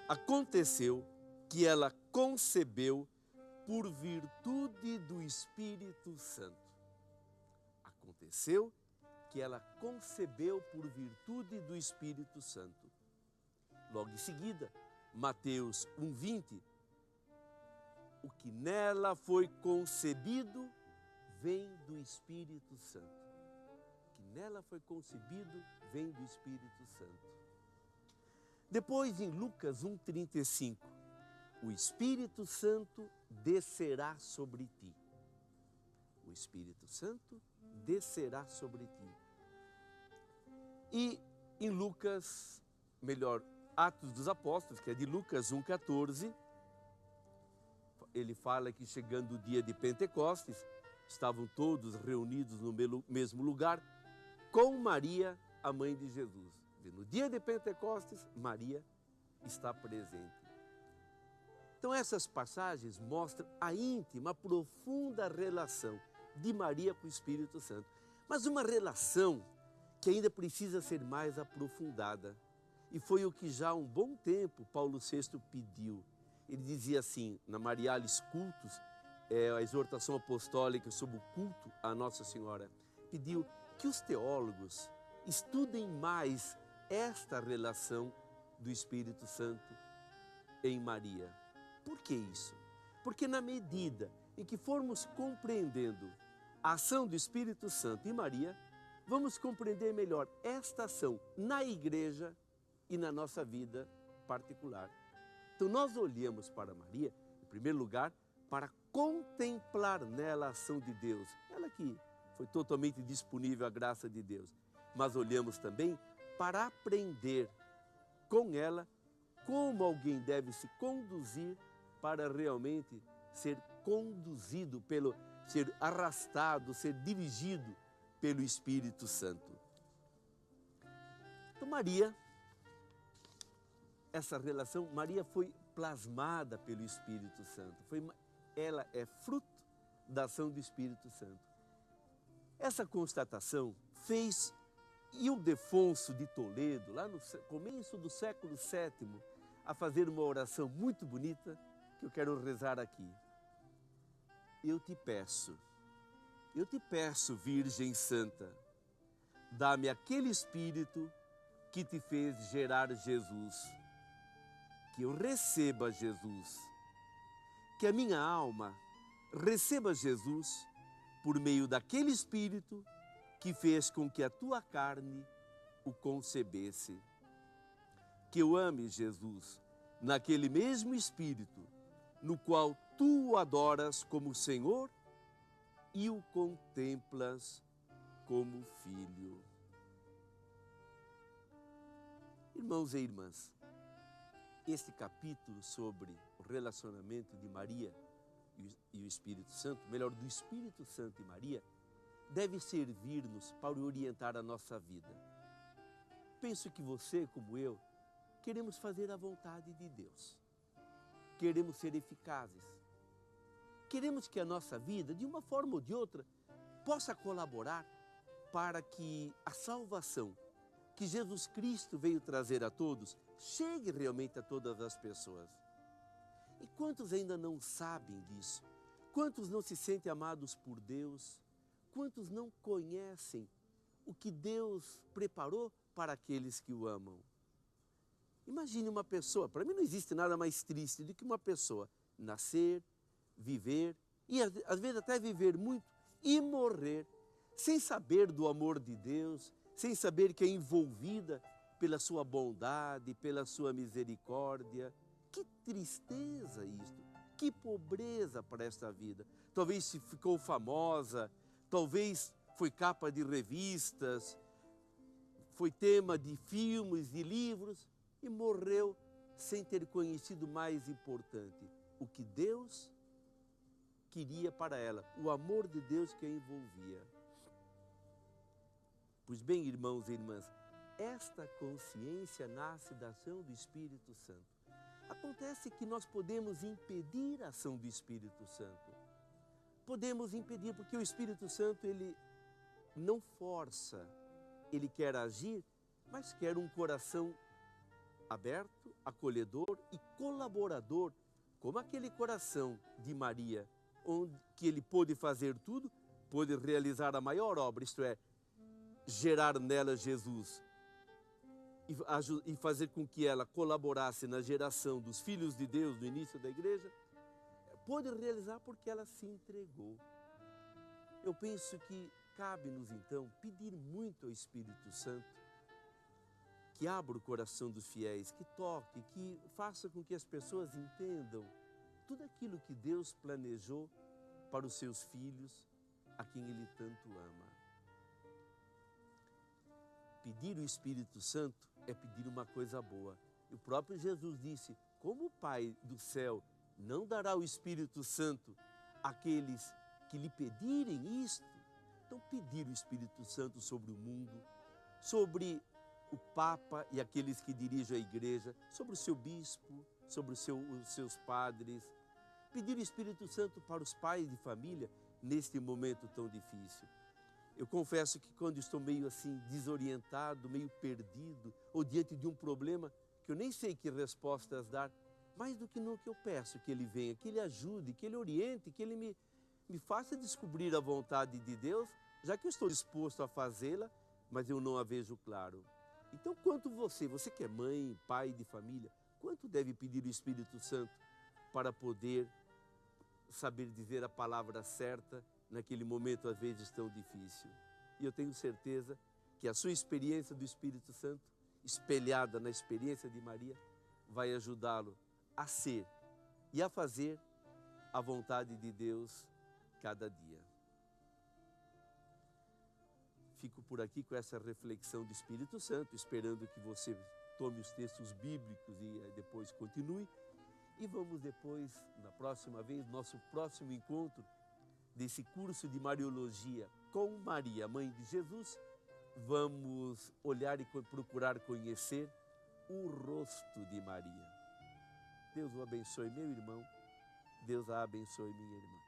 aconteceu que ela concebeu por virtude do Espírito Santo. Aconteceu que ela concebeu por virtude do Espírito Santo. Logo em seguida, Mateus 1,20, o que nela foi concebido vem do Espírito Santo. O que nela foi concebido vem do Espírito Santo. Depois, em Lucas 1,35, o Espírito Santo descerá sobre ti. O Espírito Santo descerá sobre ti. E em Atos dos Apóstolos, que é de Lucas 1,14, ele fala que chegando o dia de Pentecostes, estavam todos reunidos no mesmo lugar, com Maria, a mãe de Jesus. No dia de Pentecostes, Maria está presente. Então essas passagens mostram a íntima, profunda relação de Maria com o Espírito Santo. Mas uma relação que ainda precisa ser mais aprofundada. E foi o que já há um bom tempo Paulo VI pediu. Ele dizia assim, na Marialis Cultus, a exortação apostólica sobre o culto à Nossa Senhora, pediu que os teólogos estudem mais esta relação do Espírito Santo em Maria. Por que isso? Porque na medida em que formos compreendendo a ação do Espírito Santo em Maria, vamos compreender melhor esta ação na igreja e na nossa vida particular. Então nós olhamos para Maria, em primeiro lugar, para contemplar nela a ação de Deus. Ela que foi totalmente disponível à graça de Deus. Mas olhamos também para aprender com ela como alguém deve se conduzir para realmente ser conduzido ser arrastado, ser dirigido pelo Espírito Santo. Então essa relação, Maria foi plasmada pelo Espírito Santo. Ela é fruto da ação do Espírito Santo. Essa constatação fez Ildefonso de Toledo, lá no começo do século VII, a fazer uma oração muito bonita que eu quero rezar aqui. Eu te peço, Virgem Santa, dá-me aquele Espírito que te fez gerar Jesus, que eu receba Jesus, que a minha alma receba Jesus por meio daquele Espírito que fez com que a tua carne o concebesse. Que eu ame Jesus naquele mesmo Espírito no qual tu o adoras como Senhor e o contemplas como Filho. Irmãos e irmãs, este capítulo sobre o relacionamento de Maria e o Espírito Santo, melhor, do Espírito Santo e Maria, deve servir-nos para orientar a nossa vida. Penso que você, como eu, queremos fazer a vontade de Deus. Queremos ser eficazes. Queremos que a nossa vida, de uma forma ou de outra, possa colaborar para que a salvação que Jesus Cristo veio trazer a todos chegue realmente a todas as pessoas. E quantos ainda não sabem disso? Quantos não se sentem amados por Deus? Quantos não conhecem o que Deus preparou para aqueles que o amam? Imagine uma pessoa, para mim não existe nada mais triste do que uma pessoa nascer, viver e às vezes até viver muito e morrer sem saber do amor de Deus, sem saber que é envolvida pela sua bondade, pela sua misericórdia. Que tristeza isto, que pobreza para esta vida. Talvez se ficou famosa, talvez foi capa de revistas, foi tema de filmes, de livros e morreu sem ter conhecido o mais importante, o que Deus queria para ela, o amor de Deus que a envolvia. Pois bem, irmãos e irmãs, esta consciência nasce da ação do Espírito Santo. Acontece que nós podemos impedir a ação do Espírito Santo. Podemos impedir porque o Espírito Santo, ele não força, ele quer agir, mas quer um coração aberto acolhedor e colaborador, como aquele coração de Maria, onde que ele pôde fazer tudo, pôde realizar a maior obra, isto é, gerar nela Jesus e fazer com que ela colaborasse na geração dos filhos de Deus no início da igreja, pôde realizar porque ela se entregou. Eu penso que cabe-nos então pedir muito ao Espírito Santo que abra o coração dos fiéis, que toque, que faça com que as pessoas entendam tudo aquilo que Deus planejou para os seus filhos, a quem Ele tanto ama. Pedir o Espírito Santo é pedir uma coisa boa. O próprio Jesus disse, como o Pai do céu não dará o Espírito Santo àqueles que lhe pedirem isto, então pedir o Espírito Santo sobre o mundo, sobre o Papa e aqueles que dirigem a igreja, sobre o seu bispo, sobre os seus padres, pedir o Espírito Santo para os pais de família neste momento tão difícil. Eu confesso que quando estou meio assim desorientado, meio perdido, ou diante de um problema que eu nem sei que respostas dar, mais do que nunca eu peço que Ele venha, que Ele ajude, que Ele oriente, que Ele me faça descobrir a vontade de Deus, já que eu estou disposto a fazê-la, mas eu não a vejo claro. Então, quanto você que é mãe, pai de família, quanto deve pedir o Espírito Santo para poder saber dizer a palavra certa naquele momento, às vezes, tão difícil? E eu tenho certeza que a sua experiência do Espírito Santo, espelhada na experiência de Maria, vai ajudá-lo a ser e a fazer a vontade de Deus cada dia. Fico por aqui com essa reflexão do Espírito Santo, esperando que você tome os textos bíblicos e depois continue. E vamos depois, na próxima vez, nosso próximo encontro desse curso de Mariologia com Maria, Mãe de Jesus, vamos olhar e procurar conhecer o rosto de Maria. Deus o abençoe, meu irmão. Deus a abençoe, minha irmã.